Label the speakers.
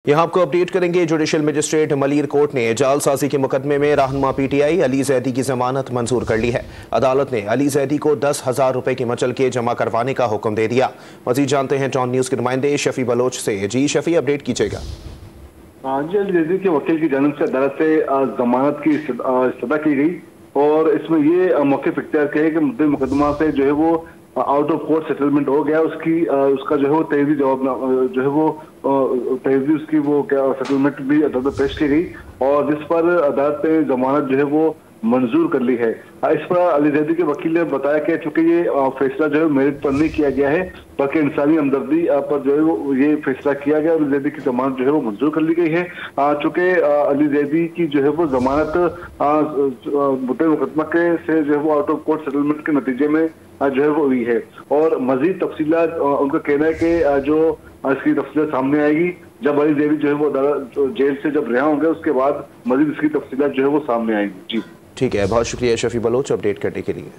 Speaker 1: यहां आपको अपडेट करेंगे। जुडिशल मजिस्ट्रेट मलिर कोर्ट ने जालसाजी के मुकदमे में रहनुमा पीटीआई अली जैदी की जमानत मंजूर कर ली है। अदालत ने अली जैदी को 10,000 रुपए की मचल के जमा करवाने का हुक्म दे दिया। मजीद जानते हैं टॉन न्यूज के नुमाइंदे शफी बलोच से। जी शफी, अपडेट कीजिएगा।
Speaker 2: जी, अली जैदी के वकील की जानिब से अदालत से जमानत की इस्तदा की गई और इसमें ये मौके इख्तियार किया है कि मुद्दे मुकदमा से जो है वो आउट ऑफ कोर्ट सेटलमेंट हो गया। उसका जो है वो तेजी जवाब जो है वो तेजी उसकी वो क्या सेटलमेंट भी अदालत में पेश की गई और जिस पर अदालत ने जमानत जो है वो मंजूर कर ली है। इस पर अली जैदी के वकील ने बताया कि चूंकि ये फैसला जो है मेरिट पर नहीं किया गया है बल्कि इंसानी हमदर्दी पर जो है वो ये फैसला किया गया। अली जैदी की जमानत जो है वो मंजूर कर ली गई है। चूंकि अली जैदी की जो है वो जमानत मुद्दे मुकदमा के से जो है वो आउट ऑफ कोर्ट सेटलमेंट के नतीजे में जो है वो हुई है और मजीद तफसीलात उनका कहना है कि जो इसकी तफसीलात सामने आएगी जब अली जैदी जो है वो जेल से जब रिहा होंगे उसके बाद मजीद इसकी तफसीलात जो है वो सामने आएंगी। जी
Speaker 1: ठीक है, बहुत शुक्रिया शफी बलोच अपडेट करने के लिए।